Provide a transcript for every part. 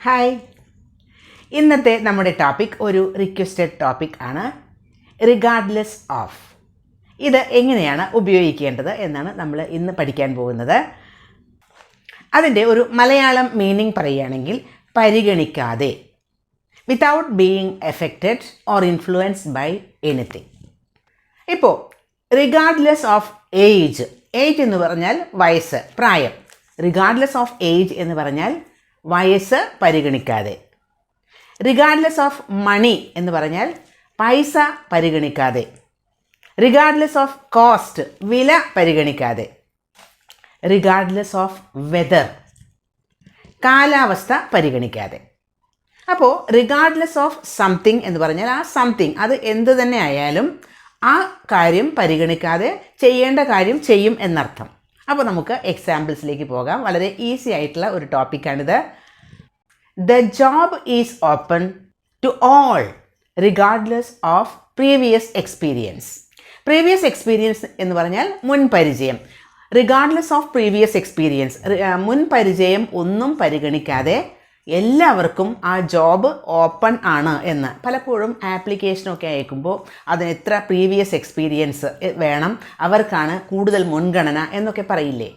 Hi, ഇന്നത്തെ നമ്മുടെ topic ഒരു റിക്വസ്റ്റഡ് ടോപ്പിക് ആണ്. Regardless of. ഇത് എങ്ങനെയാണ് ഉപയോഗിക്കേണ്ടത് എന്നാണ് നമ്മൾ ഇന്ന് പഠിക്കാൻ പോകുന്നത്. അതിൻ്റെ ഒരു മലയാളം മീനിങ് പറയുകയാണെങ്കിൽ പരിഗണിക്കാതെ, without being affected or influenced by anything. ഇപ്പോൾ റിഗാർഡ്ലെസ് ഓഫ് ഏജ്, ഏജ് എന്ന് പറഞ്ഞാൽ വയസ്സ്, പ്രായം. റിഗാർഡ്ലെസ് ഓഫ് ഏജ് എന്ന് പറഞ്ഞാൽ വയസ്സ് പരിഗണിക്കാതെ. റിഗാർഡ്ലെസ് ഓഫ് മണി എന്ന് പറഞ്ഞാൽ പൈസ പരിഗണിക്കാതെ. റിഗാർഡ്ലെസ് ഓഫ് കോസ്റ്റ്, വില പരിഗണിക്കാതെ. റിഗാർഡ്ലെസ് ഓഫ് വെതർ, കാലാവസ്ഥ പരിഗണിക്കാതെ. അപ്പോൾ റിഗാർഡ്ലെസ് ഓഫ് സംതിങ് എന്ന് പറഞ്ഞാൽ ആ സംതിങ് അത് എന്ത് തന്നെ ആയാലും ആ കാര്യം പരിഗണിക്കാതെ ചെയ്യേണ്ട കാര്യം ചെയ്യും എന്നർത്ഥം. അപ്പോൾ നമുക്ക് എക്സാമ്പിൾസിലേക്ക് പോകാം. വളരെ ഈസി ആയിട്ടുള്ള ഒരു ടോപ്പിക്കാണിത്. The job is open to all regardless of previous experience. Previous experience എന്ന് പറഞ്ഞാൽ മുൻ പരിചയം. റിഗാർഡ്ലെസ് ഓഫ് പ്രീവിയസ് എക്സ്പീരിയൻസ്, മുൻ പരിചയം ഒന്നും പരിഗണിക്കാതെ എല്ലാവർക്കും ആ ജോബ് ഓപ്പൺ ആണ് എന്ന്. പലപ്പോഴും ആപ്ലിക്കേഷനൊക്കെ അയക്കുമ്പോൾ അതിന് എത്ര പ്രീവിയസ് എക്സ്പീരിയൻസ് വേണം, അവർക്കാണ് കൂടുതൽ മുൻഗണന എന്നൊക്കെ പറയില്ലേ.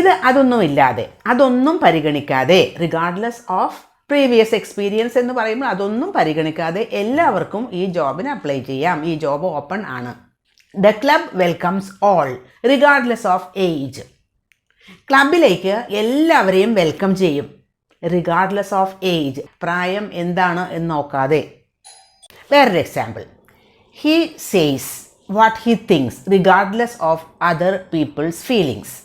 ഇത് അതൊന്നുമില്ലാതെ, അതൊന്നും പരിഗണിക്കാതെ, റിഗാർഡ്ലെസ് ഓഫ് പ്രീവിയസ് എക്സ്പീരിയൻസ് എന്ന് പറയുമ്പോൾ അതൊന്നും പരിഗണിക്കാതെ എല്ലാവർക്കും ഈ ജോബിന് അപ്ലൈ ചെയ്യാം, ഈ ജോബ് ഓപ്പൺ ആണ്. The club welcomes all regardless of age. ക്ലബിലേക്ക് എല്ലാവരെയും വെൽക്കം ചെയ്യും റിഗാർഡ്ലെസ് ഓഫ് ഏജ്, പ്രായം എന്താണ് എന്ന് നോക്കാതെ. വേറൊരു example, he says what he thinks regardless of other people's feelings.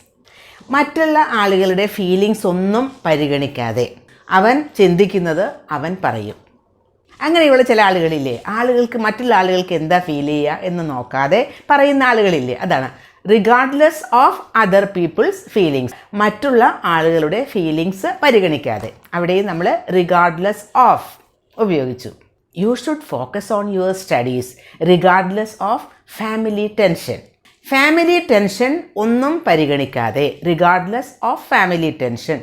മറ്റുള്ള ആളുകളുടെ ഫീലിങ്സ് ഒന്നും പരിഗണിക്കാതെ അവൻ ചിന്തിക്കുന്നത് അവൻ പറയും. അങ്ങനെയുള്ള ചില ആളുകളില്ലേ, ആളുകൾക്ക് മറ്റുള്ള ആളുകൾക്ക് എന്താ ഫീൽ ചെയ്യുക എന്ന് നോക്കാതെ പറയുന്ന ആളുകളില്ലേ, അതാണ് regardless of other people's feelings. മറ്റുള്ള ആളുകളുടെ ഫീലിങ്സ് പരിഗണിക്കാതെ. അവിടെയും നമ്മൾ റിഗാർഡ്ലെസ് ഓഫ് ഉപയോഗിച്ചു. You should focus on your studies regardless of family tension. Family tension ഒന്നും പരിഗണിക്കാതെ, regardless of family tension.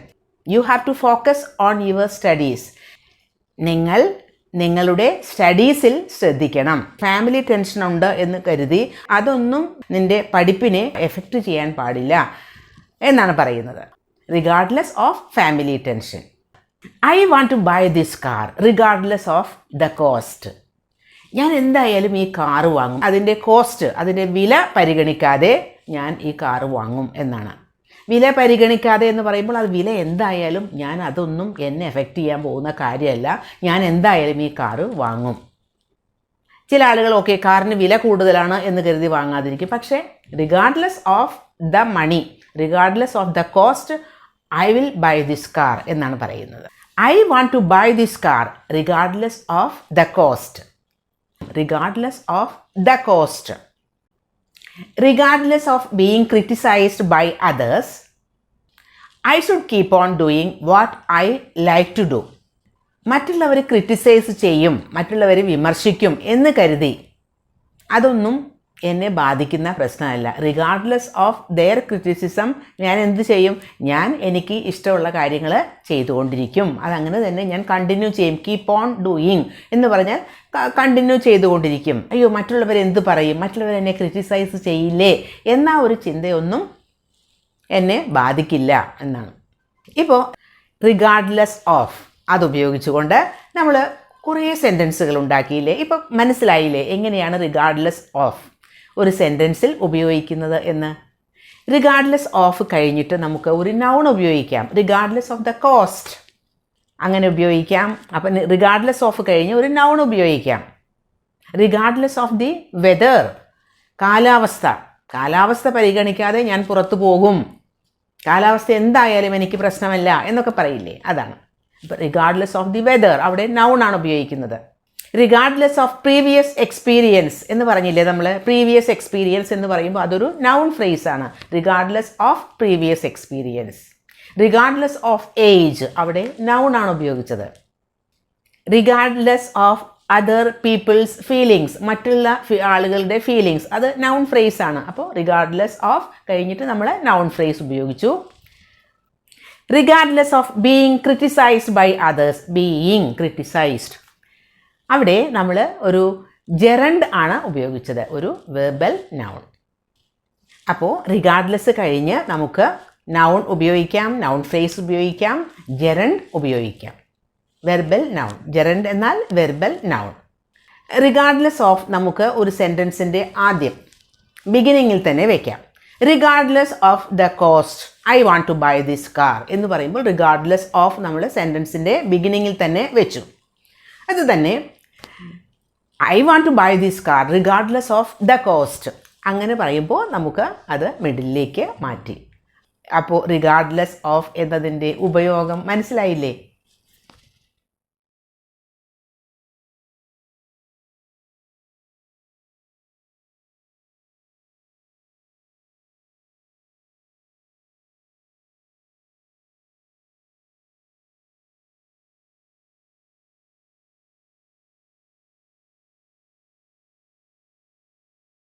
You have to focus on your studies. നിങ്ങൾ നിങ്ങളുടെ സ്റ്റഡീസിൽ ശ്രദ്ധിക്കണം. ഫാമിലി ടെൻഷൻ ഉണ്ട് എന്ന് കരുതി അതൊന്നും നിൻ്റെ പഠിപ്പിനെ എഫക്റ്റ് ചെയ്യാൻ പാടില്ല എന്നാണ് പറയുന്നത്. Regardless of family tension. I want to buy this car regardless of the cost. ഞാൻ എന്തായാലും ഈ കാറ് വാങ്ങും, അതിൻ്റെ കോസ്റ്റ്, അതിൻ്റെ വില പരിഗണിക്കാതെ ഞാൻ ഈ കാറ് വാങ്ങും എന്നാണ്. വില പരിഗണിക്കാതെ എന്ന് പറയുമ്പോൾ അത് വില എന്തായാലും ഞാൻ അതൊന്നും എന്നെ എഫക്റ്റ് ചെയ്യാൻ പോകുന്ന കാര്യമല്ല, ഞാൻ എന്തായാലും ഈ കാറ് വാങ്ങും. ചില ആളുകൾ ഓക്കെ കാറിന് വില കൂടുതലാണ് എന്ന് കരുതി വാങ്ങാതിരിക്കും. പക്ഷേ regardless of the money, regardless of the cost, I will buy this car എന്നാണ് പറയുന്നത്. I want to buy this car regardless of the cost. Regardless of the cost. Regardless of being criticized by others, I should keep on doing what I like to do. മറ്റുള്ളവർ criticise ചെയ്യും, മറ്റുള്ളവർ വിമർശിക്കും എന്ന് കരുതി അതൊന്നും എന്നെ ബാധിക്കുന്ന പ്രശ്നമല്ല. Regardless of their criticism ഞാൻ എന്ത് ചെയ്യും, ഞാൻ എനിക്ക് ഇഷ്ടമുള്ള കാര്യങ്ങൾ ചെയ്തുകൊണ്ടിരിക്കും. അതങ്ങനെ തന്നെ ഞാൻ കണ്ടിന്യൂ ചെയ്യും. കീപ്പ് ഓൺ ഡൂയിങ് എന്ന് പറഞ്ഞാൽ കണ്ടിന്യൂ ചെയ്തുകൊണ്ടിരിക്കും. അയ്യോ മറ്റുള്ളവർ എന്ത് പറയും, മറ്റുള്ളവർ എന്നെ ക്രിറ്റിസൈസ് ചെയ്യില്ലേ എന്ന ഒരു ചിന്തയൊന്നും എന്നെ ബാധിക്കില്ല എന്നാണ്. ഇപ്പോൾ റിഗാർഡ്ലെസ് ഓഫ് അതുപയോഗിച്ചുകൊണ്ട് നമ്മൾ കുറേ സെൻറ്റൻസുകൾ ഉണ്ടാക്കിയില്ലേ. ഇപ്പോൾ മനസ്സിലായില്ലേ എങ്ങനെയാണ് റിഗാർഡ്ലെസ് ഓഫ് ഒരു സെൻറ്റൻസിൽ ഉപയോഗിക്കുന്നത് എന്ന്. റിഗാർഡ്ലെസ് ഓഫ് കഴിഞ്ഞിട്ട് നമുക്ക് ഒരു നൗൺ ഉപയോഗിക്കാം. റിഗാർഡ്ലെസ് ഓഫ് ദ കോസ്റ്റ് അങ്ങനെ ഉപയോഗിക്കാം. അപ്പം റിഗാർഡ്ലെസ് ഓഫ് കഴിഞ്ഞ് ഒരു നൗൺ ഉപയോഗിക്കാം. റിഗാർഡ്ലെസ് ഓഫ് ദി വെതർ, കാലാവസ്ഥ. കാലാവസ്ഥ പരിഗണിക്കാതെ ഞാൻ പുറത്തു പോകും, കാലാവസ്ഥ എന്തായാലും എനിക്ക് പ്രശ്നമല്ല എന്നൊക്കെ പറയില്ലേ, അതാണ്. ഇപ്പം റിഗാർഡ്ലെസ് ഓഫ് ദി വെതർ അവിടെ നൗൺ ആണ് ഉപയോഗിക്കുന്നത്. റിഗാർഡ്ലെസ് ഓഫ് പ്രീവിയസ് എക്സ്പീരിയൻസ് എന്ന് പറഞ്ഞില്ലേ നമ്മൾ. പ്രീവിയസ് എക്സ്പീരിയൻസ് എന്ന് പറയുമ്പോൾ അതൊരു നൗൺ ഫ്രേസ് ആണ്. Regardless of previous experience. Regardless of age അവിടെ നൗൺ ആണ് ഉപയോഗിച്ചത്. Regardless of other people's feelings, മറ്റുള്ള ആളുകളുടെ ഫീലിങ്സ്, അത് നൗൺ ഫ്രേസ് ആണ്. അപ്പോൾ റിഗാർഡ്ലെസ് ഓഫ് കഴിഞ്ഞിട്ട് നമ്മൾ നൗൺ ഫ്രേസ് ഉപയോഗിച്ചു. Regardless of being criticised by others. Being criticised, അവിടെ നമ്മൾ ഒരു ജെറണ്ട് ആണ് ഉപയോഗിച്ചത്, ഒരു വെർബൽ നൗൺ. അപ്പോൾ റിഗാർഡ്ലെസ് കഴിഞ്ഞ് നമുക്ക് നൗൺ ഉപയോഗിക്കാം, നൗൺ ഫ്രേസ് ഉപയോഗിക്കാം, ജെറണ്ട് ഉപയോഗിക്കാം. വെർബൽ നൗൺ, ജെറണ്ട് എന്നാൽ വെർബൽ നൗൺ. റിഗാർഡ്ലെസ് ഓഫ് നമുക്ക് ഒരു സെൻറ്റൻസിൻ്റെ ആദ്യം ബിഗിനിങ്ങിൽ തന്നെ വയ്ക്കാം. Regardless of the cost I want to buy this car എന്ന് പറയുമ്പോൾ റിഗാർഡ്ലെസ് ഓഫ് നമ്മൾ സെൻറ്റൻസിൻ്റെ ബിഗിനിങ്ങിൽ തന്നെ വെച്ചു. അത് തന്നെ I want to buy this car regardless of the cost, അങ്ങനെ പറയുമ്പോൾ നമുക്ക് അത് മിഡിലേക്ക് മാറ്റി. അപ്പോൾ റിഗാർഡ്ലെസ് ഓഫ് എന്നതിൻ്റെ ഉപയോഗം മനസ്സിലായില്ലേ?